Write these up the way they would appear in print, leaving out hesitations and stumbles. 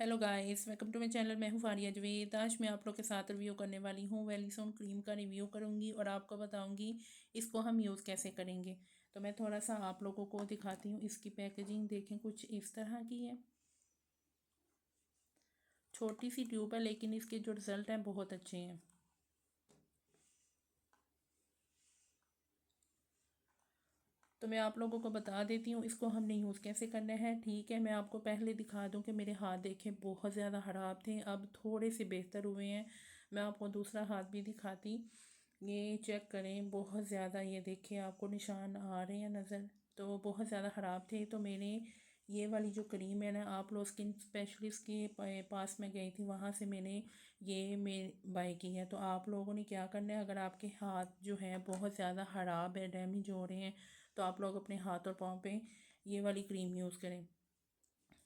Hello guys, welcome to my channel. मैं हूँ फारिया जवेद। आज मैं आप लोग के साथ रिव्यू करने वाली हूँ वेलिसोन क्रीम का रिव्यू करूँगी और आपको बताऊँगी इसको हम यूज़ कैसे करेंगे। तो मैं थोड़ा सा आप लोगों को दिखाती हूँ। इसकी पैकेजिंग देखें, कुछ इस तरह की है। छोटी सी ट्यूब है लेकिन इसके जो रिज़ल्ट हैं बहुत अच्छे हैं। तो मैं आप लोगों को बता देती हूँ इसको हमने यूज़ कैसे करना है। ठीक है, मैं आपको पहले दिखा दूँ कि मेरे हाथ देखें बहुत ज़्यादा ख़राब थे, अब थोड़े से बेहतर हुए हैं। मैं आपको दूसरा हाथ भी दिखाती। ये चेक करें, बहुत ज़्यादा ये देखिए आपको निशान आ रहे हैं नज़र। तो बहुत ज़्यादा ख़राब थे। तो मैंने ये वाली जो क्रीम है ना, आप लोग स्किन स्पेशलिस्ट के पास में गई थी, वहाँ से मैंने ये मैं बाय की है। तो आप लोगों ने क्या करना है, अगर आपके हाथ जो है बहुत ज़्यादा ख़राब है, डैमेज हो रहे हैं, तो आप लोग अपने हाथ और पाँव पे ये वाली क्रीम यूज़ करें।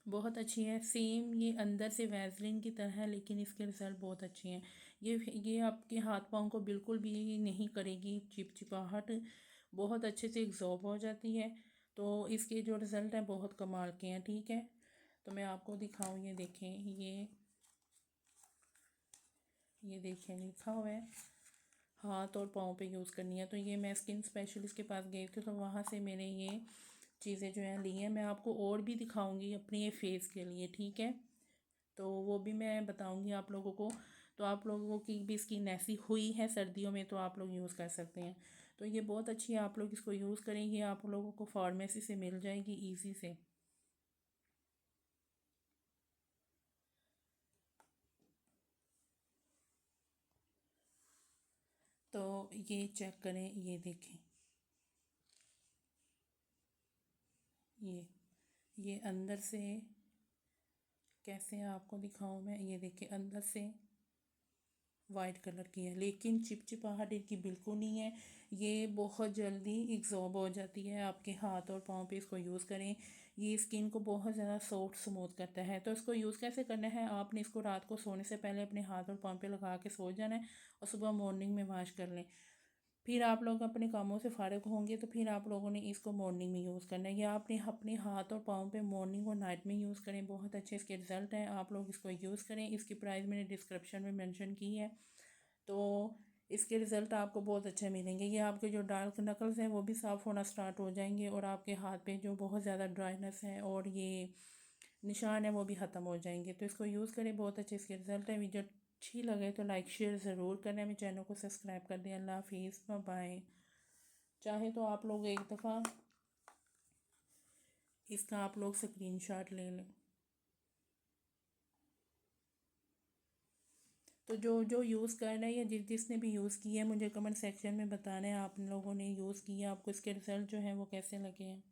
बहुत अच्छी है। सेम ये अंदर से वैसलीन की तरह है लेकिन इसके रिज़ल्ट बहुत अच्छे हैं। ये आपके हाथ पाँव को बिल्कुल भी नहीं करेगी चिपचिपाहट, बहुत अच्छे से एब्जॉर्ब हो जाती है। तो इसके जो रिज़ल्ट हैं बहुत कमाल के हैं। ठीक है, तो मैं आपको दिखाऊँ, ये देखें, ये देखें लिखा हुआ है हाथ और पाँव पे यूज़ करनी है। तो ये मैं स्किन स्पेशलिस्ट के पास गई थी, तो वहाँ से मैंने ये चीज़ें जो हैं ली हैं। मैं आपको और भी दिखाऊंगी अपने ये फेस के लिए। ठीक है, तो वो भी मैं बताऊंगी आप लोगों को। तो आप लोगों की भी स्किन ऐसी हुई है सर्दियों में तो आप लोग यूज़ कर सकते हैं। तो ये बहुत अच्छी है, आप लोग इसको यूज़ करेंगे, आप लोगों को फार्मेसी से मिल जाएगी ईजी से। तो ये चेक करें, ये देखें, ये अंदर से कैसे आपको दिखाऊं मैं। ये देखिए अंदर से वाइट कलर की है लेकिन चिपचिपाहट इनकी बिल्कुल नहीं है। ये बहुत जल्दी एब्जॉर्ब हो जाती है आपके हाथ और पाँव पे। इसको यूज़ करें, ये स्किन को बहुत ज़्यादा सॉफ्ट स्मूथ करता है। तो इसको यूज़ कैसे करना है, आपने इसको रात को सोने से पहले अपने हाथ और पाँव पे लगा के सो जाना है और सुबह मॉर्निंग में वॉश कर लें। फिर आप लोग अपने कामों से फारिग होंगे तो फिर आप लोगों ने इसको मॉर्निंग में यूज़ करना है, या आपने अपने हाथ और पाँव पे मॉर्निंग और नाइट में यूज़ करें। बहुत अच्छे इसके रिज़ल्ट हैं, आप लोग इसको यूज़ करें। इसकी प्राइस मैंने डिस्क्रिप्शन में मेंशन की है। तो इसके रिज़ल्ट आपको बहुत अच्छे मिलेंगे। ये आपके जो डार्क नकल्स हैं वो भी साफ़ होना स्टार्ट हो जाएंगे और आपके हाथ पे जो बहुत ज़्यादा ड्राइनेस है और ये निशान है वो भी ख़त्म हो जाएंगे। तो इसको यूज़ करें, बहुत अच्छे इसके रिज़ल्ट हैं। वीडियो अच्छी लगे तो लाइक शेयर ज़रूर करें, मेरे चैनल को सब्सक्राइब कर दें। अल्लाह हाफिज़, बाय। चाहे तो आप लोग एक दफ़ा इसका आप लोग स्क्रीनशॉट ले लें। तो जो जो यूज़ कर रहे हैं या जिसने भी यूज़ किया है, मुझे कमेंट सेक्शन में बताना है आप लोगों ने यूज़ किया, आपको इसके रिज़ल्ट जो हैं वो कैसे लगे हैं।